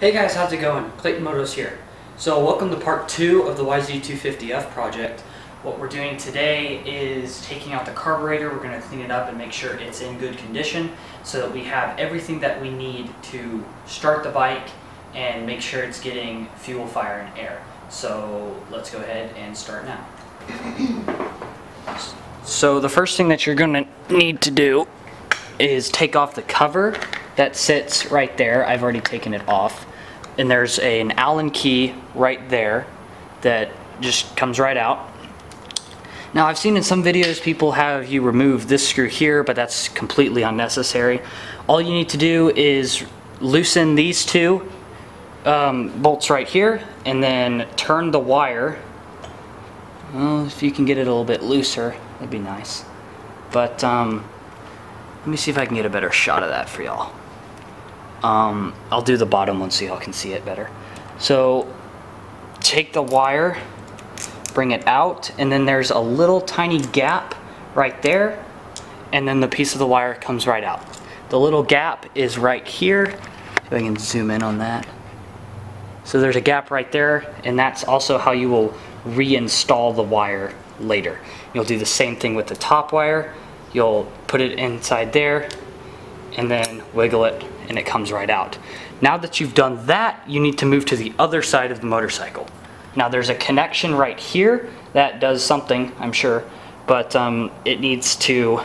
Hey guys, how's it going? Clayton Motos here. So welcome to part 2 of the YZ250F project. What we're doing today is taking out the carburetor. We're going to clean it up and make sure it's in good condition so that we have everything that we need to start the bike and make sure it's getting fuel, fire, and air. So let's go ahead and start now. So the first thing that you're going to need to do is take off the cover that sits right there. I've already taken it off. And there's an Allen key right there that just comes right out. Now I've seen in some videos people have you remove this screw here, but that's completely unnecessary. All you need to do is loosen these two bolts right here and then turn the wire. Well, if you can get it a little bit looser, that'd be nice. But let me see if I can get a better shot of that for y'all. I'll do the bottom one so y'all can see it better. So take the wire, bring it out, and then there's a little tiny gap right there, and then the piece of the wire comes right out. The little gap is right here. If I can zoom in on that. So there's a gap right there, and that's also how you will reinstall the wire later. You'll do the same thing with the top wire. You'll put it inside there and then wiggle it and it comes right out. Now that you've done that, you need to move to the other side of the motorcycle. Now there's a connection right here that does something, I'm sure, but it needs to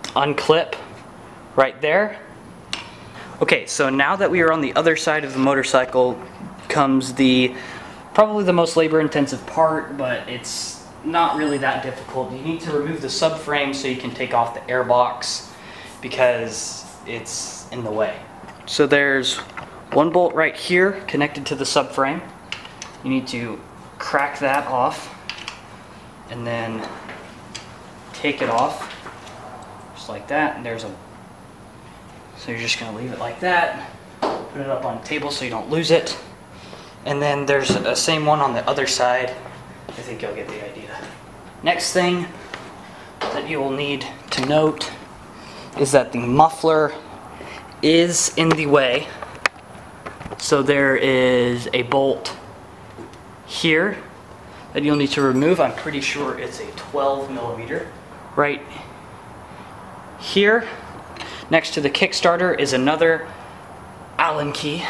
unclip right there. Okay, so now that we are on the other side of the motorcycle comes probably the most labor-intensive part, but it's not really that difficult. You need to remove the subframe so you can take off the air box because it's in the way. So there's one bolt right here connected to the subframe. You need to crack that off and then take it off just like that. And so you're just going to leave it like that, put it up on the table so you don't lose it. And then there's the same one on the other side. I think you'll get the idea. Next thing that you will need to note is that the muffler is in the way. So there is a bolt here that you'll need to remove. I'm pretty sure it's a 12mm. Right here next to the Kickstarter is another Allen key,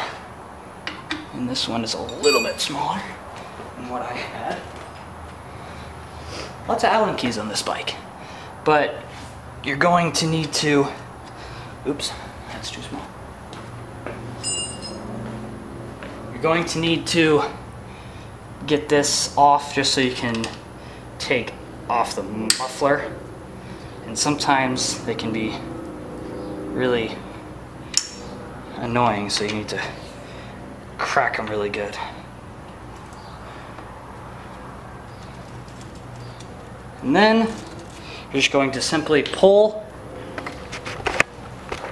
and this one is a little bit smaller than what I had. Lots of Allen keys on this bike, but you're going to need to, oops, that's too small. You're going to need to get this off just so you can take off the muffler, and sometimes they can be really annoying, so you need to crack them really good. And then you're just going to simply pull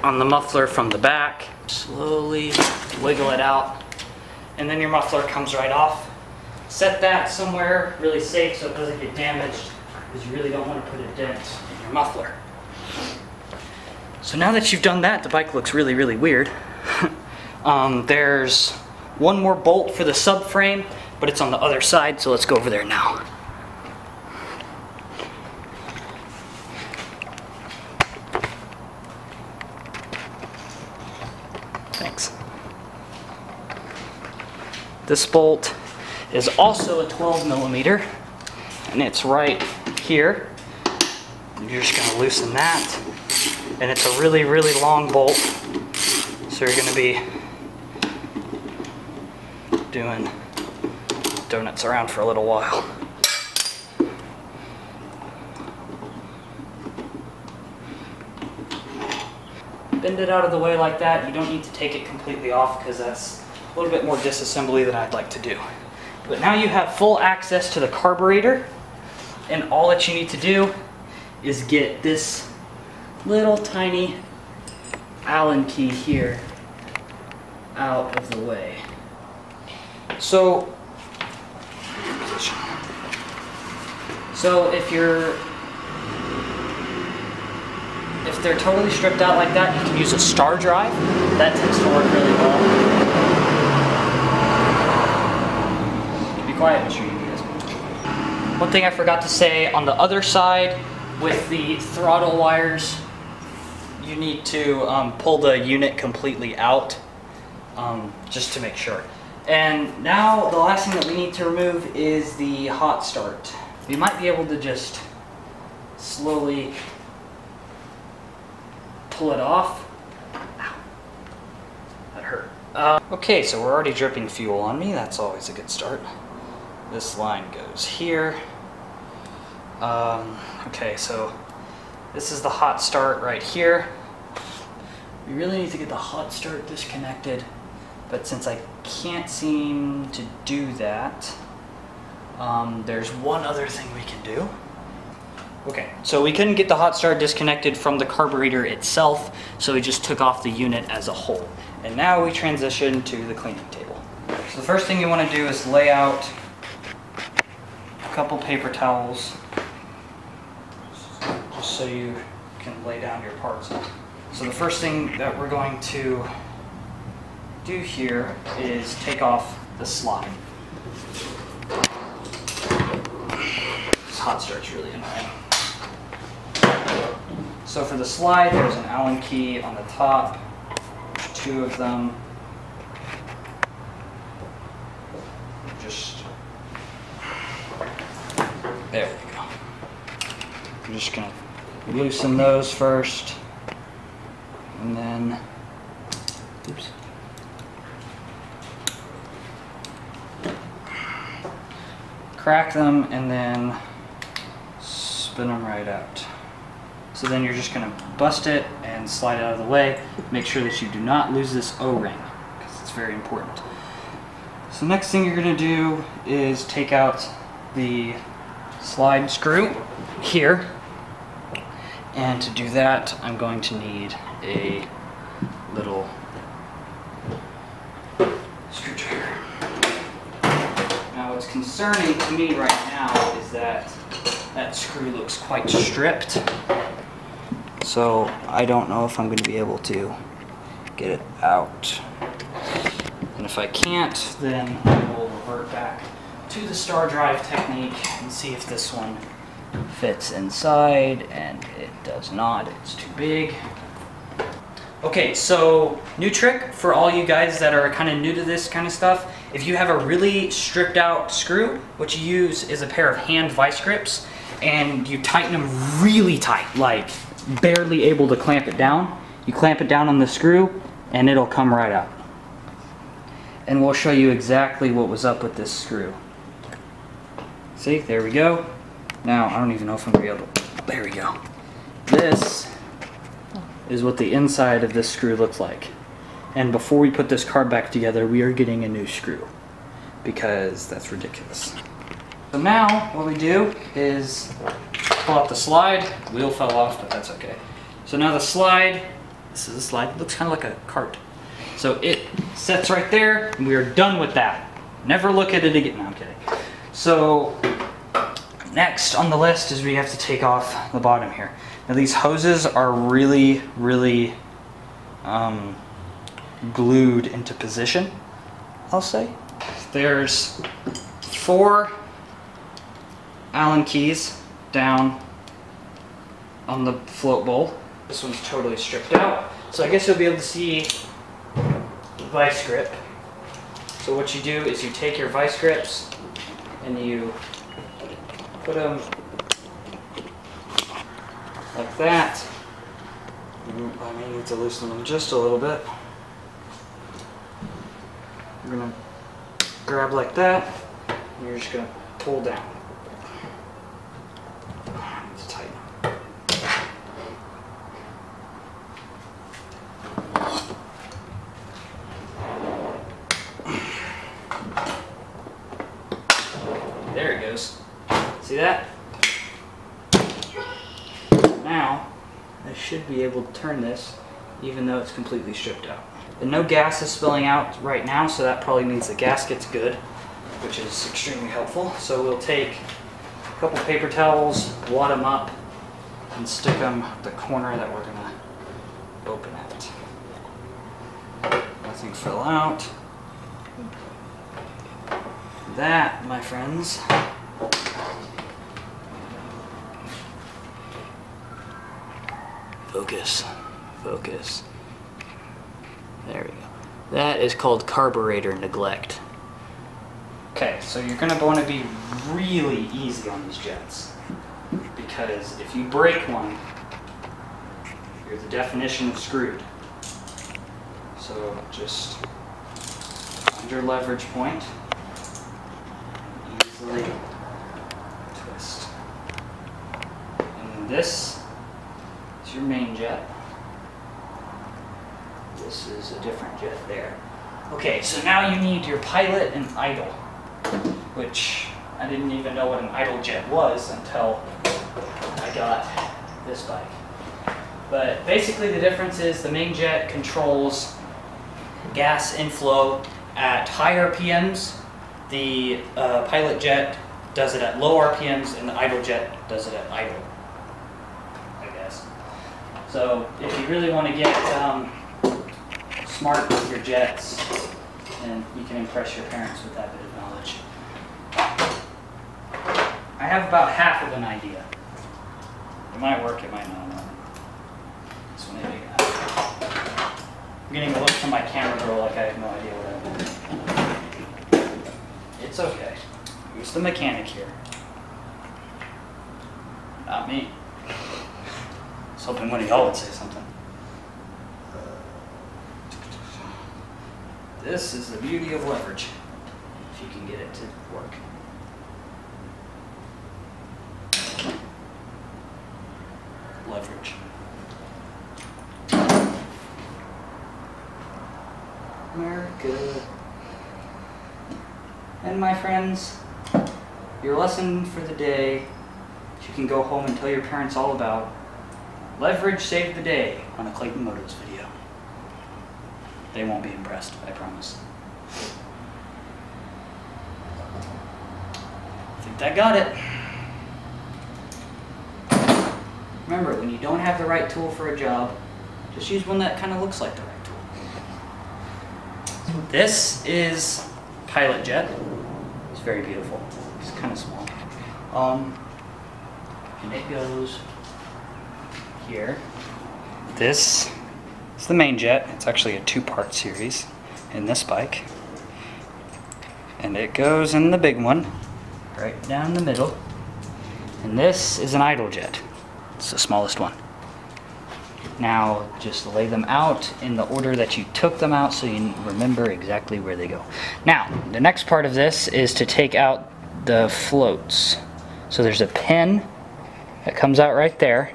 on the muffler from the back, slowly wiggle it out, and then your muffler comes right off. Set that somewhere really safe so it doesn't get damaged, because you really don't want to put a dent in your muffler. So now that you've done that, the bike looks really, really weird. There's one more bolt for the subframe, but it's on the other side, so let's go over there now. Thanks. This bolt is also a 12mm, and it's right here. You're just going to loosen that, and it's a really, really long bolt, so you're going to be doing donuts around for a little while. Bend it out of the way like that. You don't need to take it completely off because that's a little bit more disassembly than I'd like to do. But now you have full access to the carburetor, and all that you need to do is get this little tiny Allen key here out of the way. So if they're totally stripped out like that, you can use a star drive. That tends to work really well. one thing I forgot to say, on the other side with the throttle wires, you need to pull the unit completely out, just to make sure. And now the last thing that we need to remove is the hot start. You might be able to just slowly pull it off. Ow. That hurt. Okay, so we're already dripping fuel on me. That's always a good start. This line goes here. Okay, so this is the hot start right here. We really need to get the hot start disconnected, but since I can't seem to do that, there's one other thing we can do. Okay, so we couldn't get the hot start disconnected from the carburetor itself, so we just took off the unit as a whole. And now we transition to the cleaning table. So the first thing you want to do is lay out a couple paper towels, just so you can lay down your parts. So the first thing that we're going to do here is take off the slide. This hot start's really annoying. So for the slide, there's an Allen key on the top, 2 of them. Just, there we go. I'm just gonna loosen those first, and then, oops. Crack them and then spin them right out. So then you're just going to bust it and slide it out of the way. Make sure that you do not lose this O-ring, because it's very important. So next thing you're going to do is take out the slide screw here. And to do that, I'm going to need a little screwdriver. Now what's concerning to me right now is that that screw looks quite stripped. So I don't know if I'm going to be able to get it out. And if I can't, then I will revert back to the star drive technique and see if this one fits inside, and it does not. It's too big. Okay, so new trick for all you guys that are kind of new to this kind of stuff. If you have a really stripped out screw, what you use is a pair of hand vice grips, and you tighten them really tight, like barely able to clamp it down. You clamp it down on the screw and it'll come right out. And we'll show you exactly what was up with this screw. See, there we go. Now, I don't even know if I'm going to be able to, there we go. This is what the inside of this screw looks like. And before we put this carb back together, we are getting a new screw, because that's ridiculous. So now, what we do is pull out the slide. The wheel fell off, but that's okay. So now the slide, this is a slide, it looks kind of like a cart. So it sets right there, and we are done with that. Never look at it again. No, I'm kidding. So next on the list is we have to take off the bottom here. Now these hoses are really, really glued into position, I'll say. There's 4 Allen keys down on the float bowl. This one's totally stripped out. So I guess you'll be able to see the vice grip. So what you do is you take your vice grips and you put them like that. I may need to loosen them just a little bit. You're gonna grab like that, and you're just gonna pull down. It's tight. There it goes. See that? Now, I should be able to turn this even though it's completely stripped out. And no gas is spilling out right now, so that probably means the gasket's good, which is extremely helpful. So we'll take a couple paper towels, wad them up, and stick them at the corner that we're gonna open it. Nothing fell out. That, my friends, Focus, focus. There we go. That is called carburetor neglect. Okay, so you're gonna want to be really easy on these jets, because if you break one, you're the definition of screwed. So just find your leverage point, easily twist. And this is your main jet. This is a different jet there. Okay, so now you need your pilot and idle, which I didn't even know what an idle jet was until I got this bike. But basically the difference is the main jet controls gas inflow at high RPMs, the pilot jet does it at low RPMs, and the idle jet does it at idle, I guess. So if you really want to get smart with your jets, and you can impress your parents with that bit of knowledge. I have about half of an idea. It might work, it might not. This one ain't big enough. I'm getting a look from my camera girl like I have no idea what I'm doing. It's okay. Who's the mechanic here? Not me. I was hoping one of y'all would say something. This is the beauty of leverage, if you can get it to work. Leverage. America. And my friends, your lesson for the day that you can go home and tell your parents all about: leverage saved the day on a Clayton Motos video. They won't be impressed, I promise. I think that got it. Remember, when you don't have the right tool for a job, just use one that kind of looks like the right tool. This is pilot jet. It's very beautiful. It's kind of small. And it goes here. This is the main jet. It's actually a two-part series in this bike. And it goes in the big one, right down the middle. And this is an idle jet. It's the smallest one. Now, just lay them out in the order that you took them out so you remember exactly where they go. Now, the next part of this is to take out the floats. So there's a pin that comes out right there.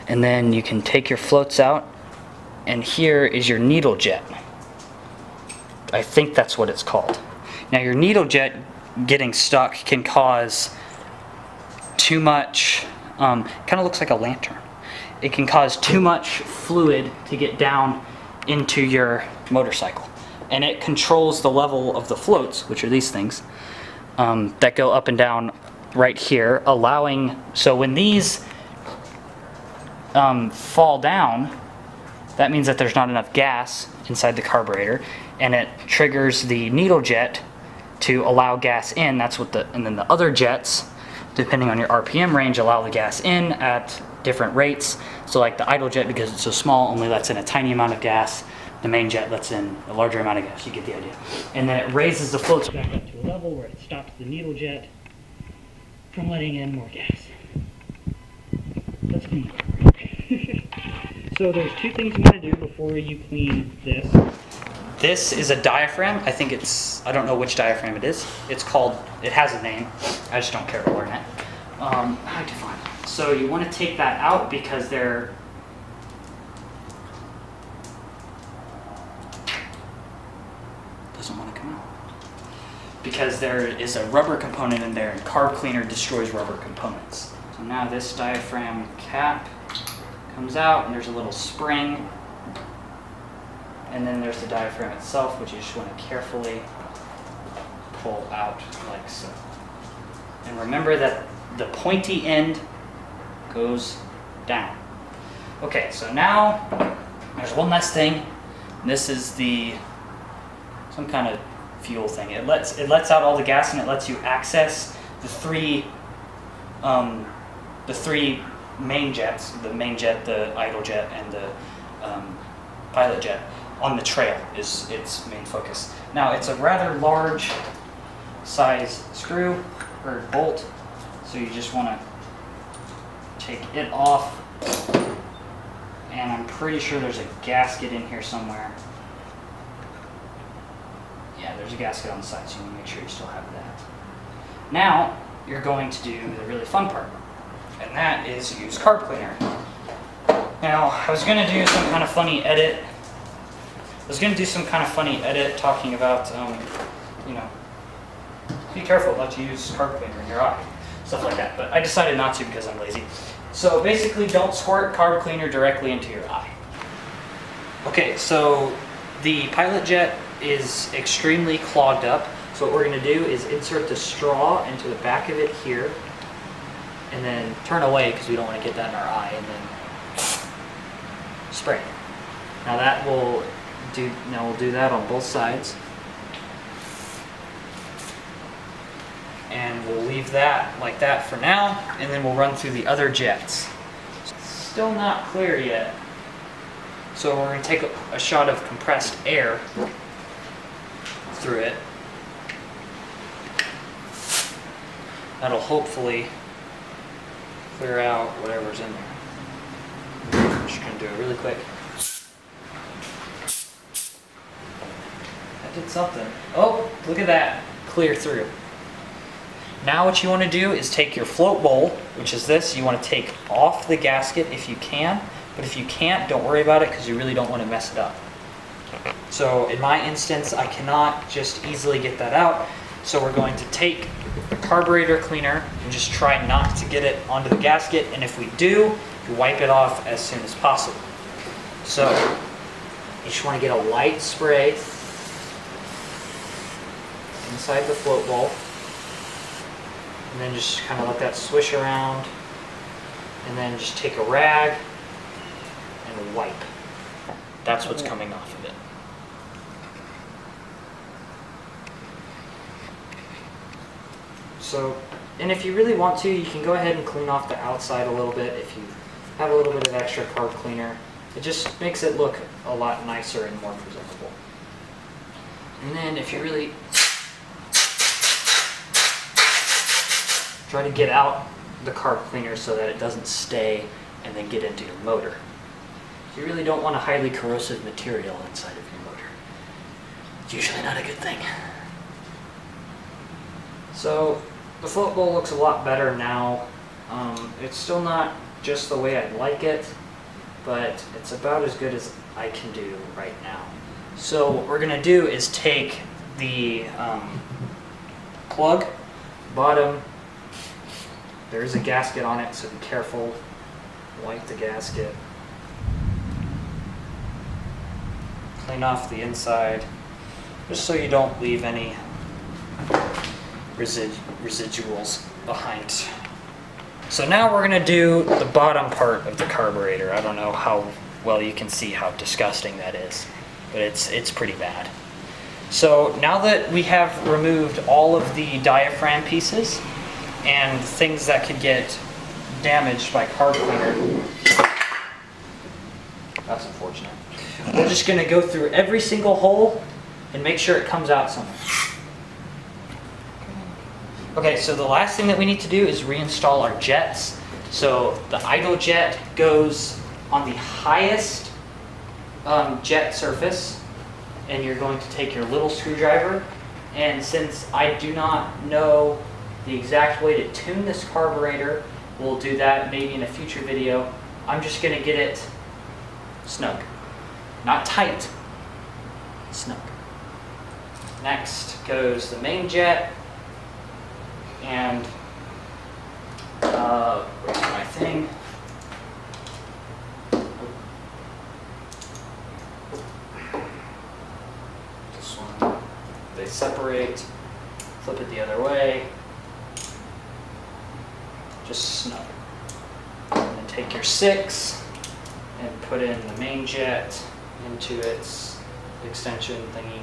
And then you can take your floats out, and here is your needle jet. I think that's what it's called. Now, your needle jet getting stuck can cause too much, kind of looks like a lantern. It can cause too much fluid to get down into your motorcycle. And it controls the level of the floats, which are these things, that go up and down right here, allowing, so when these fall down, that means that there's not enough gas inside the carburetor, and it triggers the needle jet to allow gas in. That's what and then the other jets, depending on your RPM range, allow the gas in at different rates. So like the idle jet, because it's so small, only lets in a tiny amount of gas. The main jet lets in a larger amount of gas. You get the idea. And then it raises the floats back up to a level where it stops the needle jet from letting in more gas. Let's clean it. So there's two things you want to do before you clean this. This is a diaphragm. I think it's, I don't know which diaphragm it is. It's called, it has a name. I just don't care to learn it. How to define it. So you want to take that out because they're, doesn't want to come out. Because there is a rubber component in there, and carb cleaner destroys rubber components. So now this diaphragm cap comes out, and there's a little spring. And then there's the diaphragm itself, which you just want to carefully pull out like so. And remember that the pointy end goes down. Okay, so now there's one last thing. This is the some kind of fuel thing. It lets out all the gas, and it lets you access the three main jets, the main jet, the idle jet, and the pilot jet on the trail is its main focus. Now it's a rather large size screw or bolt, so you just want to take it off, and I'm pretty sure there's a gasket in here somewhere. Yeah, there's a gasket on the side, so you need to make sure you still have that. Now you're going to do the really fun part, and that is use carb cleaner. Now I was going to do some kind of funny edit. Talking about, you know, be careful not to use carb cleaner in your eye, stuff like that. But I decided not to because I'm lazy. So basically, don't squirt carb cleaner directly into your eye. Okay, so the pilot jet is extremely clogged up. So what we're going to do is insert the straw into the back of it here, and then turn away because we don't want to get that in our eye, and then spray. Now that will do. Now we'll do that on both sides, and we'll leave that like that for now, and then we'll run through the other jets. Still not clear yet, so we're going to take a shot of compressed air through it. That'll hopefully clear out whatever's in there. I'm just going to do it really quick. That did something. Oh, look at that. Clear through. Now what you want to do is take your float bowl, which is this. You want to take off the gasket if you can, but if you can't, don't worry about it because you really don't want to mess it up. So in my instance, I cannot just easily get that out. So we're going to take the carburetor cleaner and just try not to get it onto the gasket. And if we do, you wipe it off as soon as possible. So you just want to get a light spray inside the float bowl. And then just kind of let that swish around. And then just take a rag and wipe. That's what's coming off of it. So, and if you really want to, you can go ahead and clean off the outside a little bit if you have a little bit of extra carb cleaner. It just makes it look a lot nicer and more presentable. And then if you really try to get out the carb cleaner so that it doesn't stay and then get into your motor. You really don't want a highly corrosive material inside of your motor. It's usually not a good thing. So the float bowl looks a lot better now. It's still not just the way I'd like it, but it's about as good as I can do right now. So what we're going to do is take the plug, bottom, there's a gasket on it, so be careful. Wipe the gasket. Clean off the inside, just so you don't leave any residuals behind. So now we're going to do the bottom part of the carburetor. I don't know how well you can see how disgusting that is, but it's pretty bad. So now that we have removed all of the diaphragm pieces and things that could get damaged by carb cleaner, that's unfortunate. We're just going to go through every single hole and make sure it comes out somewhere. Okay, so the last thing that we need to do is reinstall our jets. So the idle jet goes on the highest jet surface, and you're going to take your little screwdriver, and since I do not know the exact way to tune this carburetor, we'll do that maybe in a future video. I'm just going to get it snug. Not tight, snug. Next goes the main jet, and where's my thing? This one, they separate, flip it the other way, just snug. And then take your 6 and put in the main jet into its extension thingy.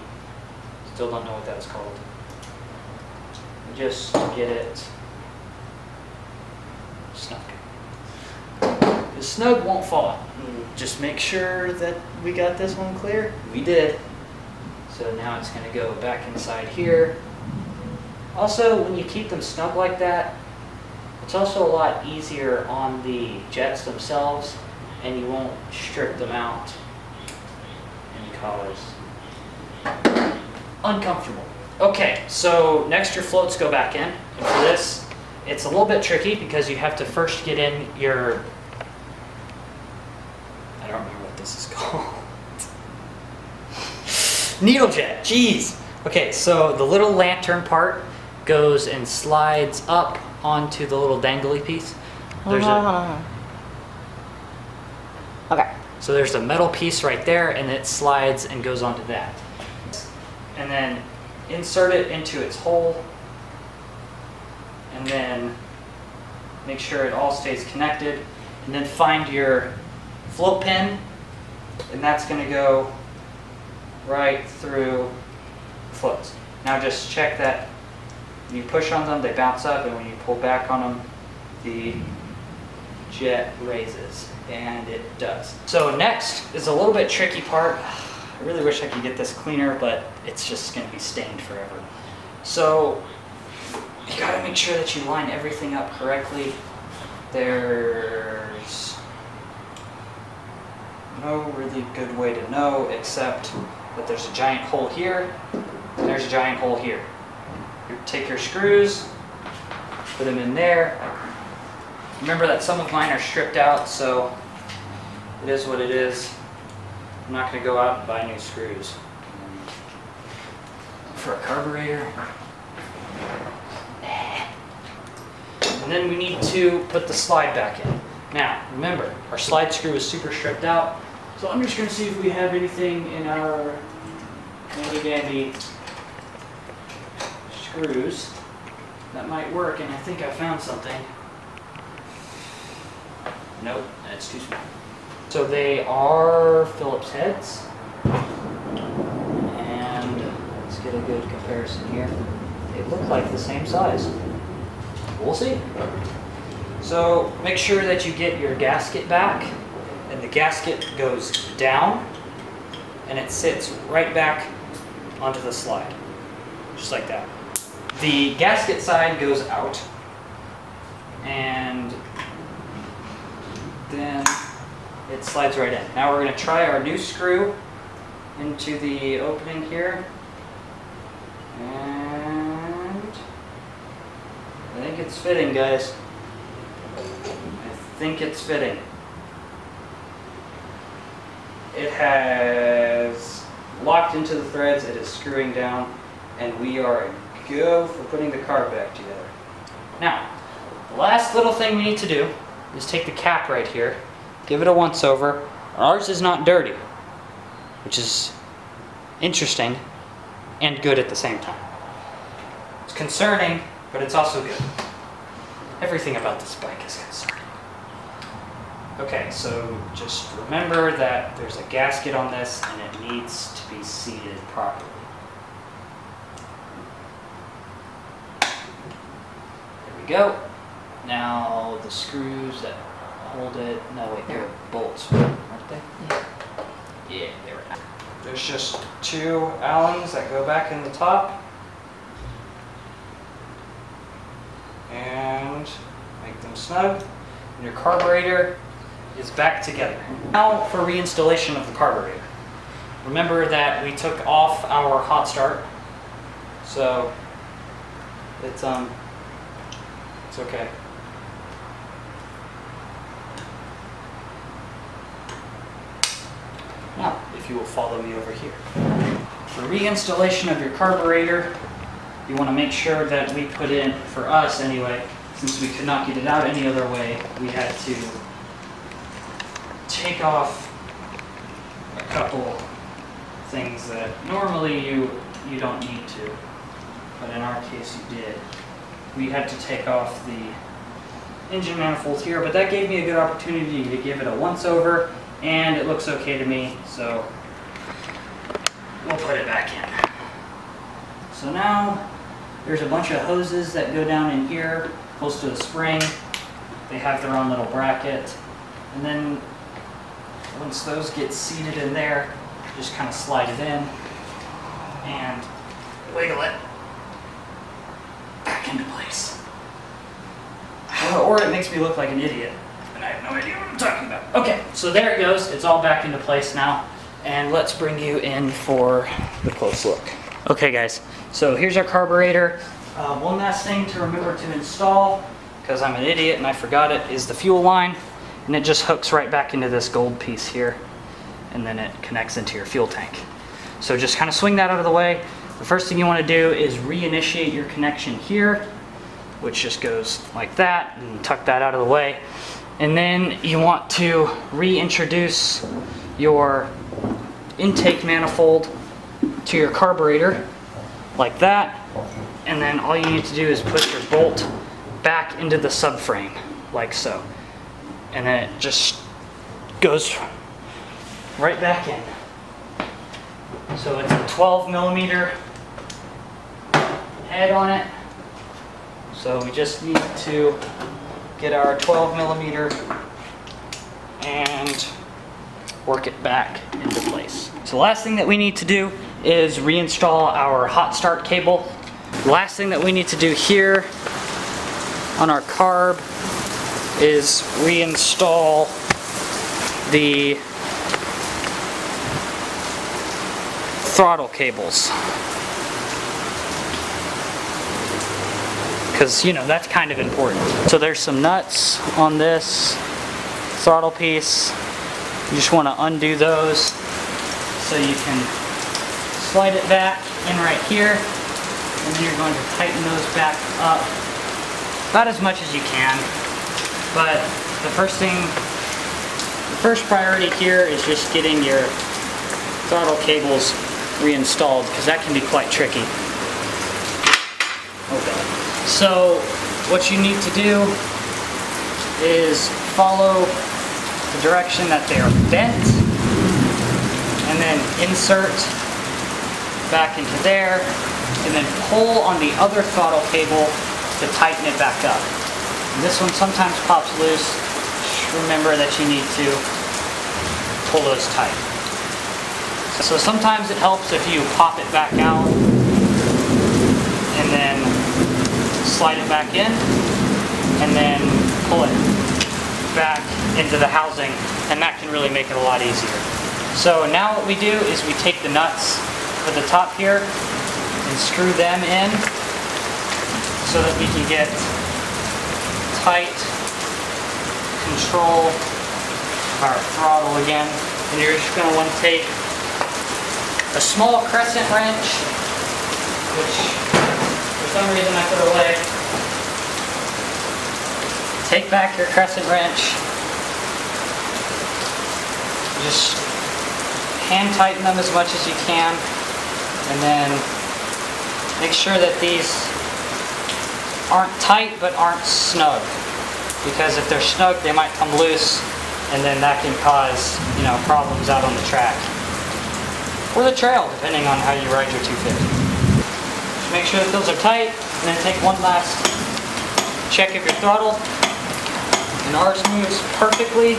Still don't know what that's called. Just get it snug. The snug won't fall. Just make sure that we got this one clear. We did. So now it's gonna go back inside here. Also, when you keep them snug like that, it's also a lot easier on the jets themselves, and you won't strip them out and cause uncomfortable. Okay, so next your floats go back in. And for this, it's a little bit tricky because you have to first get in your, I don't remember what this is called. Needle jet, jeez. Okay, so the little lantern part goes and slides up onto the little dangly piece. Hold on. Okay. So there's a metal piece right there, and it slides and goes onto that. And then insert it into its hole, and then make sure it all stays connected, and then find your float pin, and that's going to go right through the floats. Now just check that when you push on them, they bounce up, and when you pull back on them, the jet raises, and it does. So next is a little bit tricky part. I really wish I could get this cleaner, but it's just going to be stained forever. So you got to make sure that you line everything up correctly. There's no really good way to know except that there's a giant hole here, and there's a giant hole here. You take your screws, put them in there. Remember that some of mine are stripped out, so it is what it is. I'm not going to go out and buy new screws. For a carburetor. And then we need to put the slide back in. Now, remember, our slide screw is super stripped out, so I'm just going to see if we have anything in our handy dandy screws that might work, and I think I found something. Nope, that's too small. So they are Phillips heads, and let's get a good comparison here. They look like the same size. We'll see. So make sure that you get your gasket back, and the gasket goes down, and it sits right back onto the slide, just like that. The gasket side goes out, and then it slides right in. Now we're going to try our new screw into the opening here, and I think it's fitting, guys. I think it's fitting. It has locked into the threads, it is screwing down, and we are go for putting the carb back together. Now, the last little thing we need to do is take the cap right here, give it a once over. Ours is not dirty, which is interesting and good at the same time. It's concerning, but it's also good. Everything about this bike is concerning. Okay, so just remember that there's a gasket on this and it needs to be seated properly. There we go. Now the screws that hold it, no wait, they're bolts, aren't they? Yeah, they were. There's just two Allens that go back in the top and make them snug. And your carburetor is back together. Now for reinstallation of the carburetor. Remember that we took off our hot start, so it's okay. Now, if you will follow me over here. For reinstallation of your carburetor, you want to make sure that we put in, for us anyway, since we could not get it out any other way, we had to take off a couple things that normally you don't need to, but in our case you did. We had to take off the engine manifold here, but that gave me a good opportunity to give it a once over, and it looks okay to me, so we'll put it back in. So now there's a bunch of hoses that go down in here close to the spring. They have their own little bracket. And then once those get seated in there, just kind of slide it in and wiggle it back into place. Or it makes me look like an idiot, and I have no idea what I'm talking about. Okay, so there it goes. It's all back into place now. And let's bring you in for the close look. Okay guys, so here's our carburetor. One last thing to remember to install, because I'm an idiot and I forgot it, is the fuel line. And it just hooks right back into this gold piece here. And then it connects into your fuel tank. So just kind of swing that out of the way. The first thing you want to do is reinitiate your connection here, which just goes like that, and tuck that out of the way. And then you want to reintroduce your intake manifold to your carburetor like that. And then all you need to do is push your bolt back into the subframe like so. And then it just goes right back in. So it's a 12mm head on it. So we just need to get our 12mm and work it back into place. So the last thing that we need to do is reinstall our hot start cable. The last thing that we need to do here on our carb is reinstall the throttle cables. Because, you know, that's kind of important. So there's some nuts on this throttle piece. You just want to undo those so you can slide it back in right here. And then you're going to tighten those back up about as much as you can. But the first priority here is just getting your throttle cables reinstalled, because that can be quite tricky. Okay. So what you need to do is follow the direction that they are bent, and then insert back into there, and then pull on the other throttle cable to tighten it back up. And this one sometimes pops loose. Just remember that you need to pull those tight. So sometimes it helps if you pop it back out and then slide it back in, and then pull it back into the housing, and that can really make it a lot easier. So now what we do is we take the nuts at the top here and screw them in so that we can get tight control of our throttle again. And you're just going to want to take a small crescent wrench, which for some reason I put away. Take back your crescent wrench. Just hand tighten them as much as you can, and then make sure that these aren't tight but aren't snug, because if they're snug they might come loose, and then that can cause, you know, problems out on the track or the trail, depending on how you ride your 250. Just make sure that those are tight, and then take one last check of your throttle, and ours moves perfectly,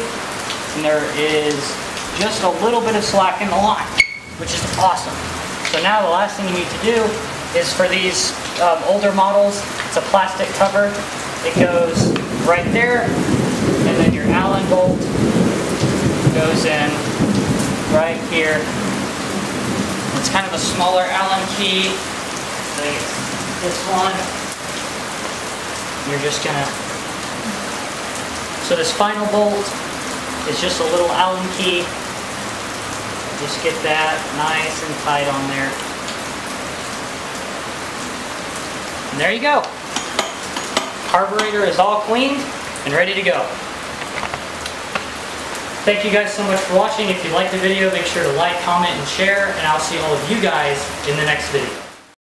and there is just a little bit of slack in the line, which is awesome. So now the last thing you need to do is, for these older models, it's a plastic cover. It goes right there, and then your Allen bolt goes in right here. It's kind of a smaller Allen key. I think it's this one. You're just gonna, so this final bolt is just a little Allen key. Just get that nice and tight on there. And there you go. Carburetor is all cleaned and ready to go. Thank you guys so much for watching. If you liked the video, make sure to like, comment, and share, and I'll see all of you guys in the next video.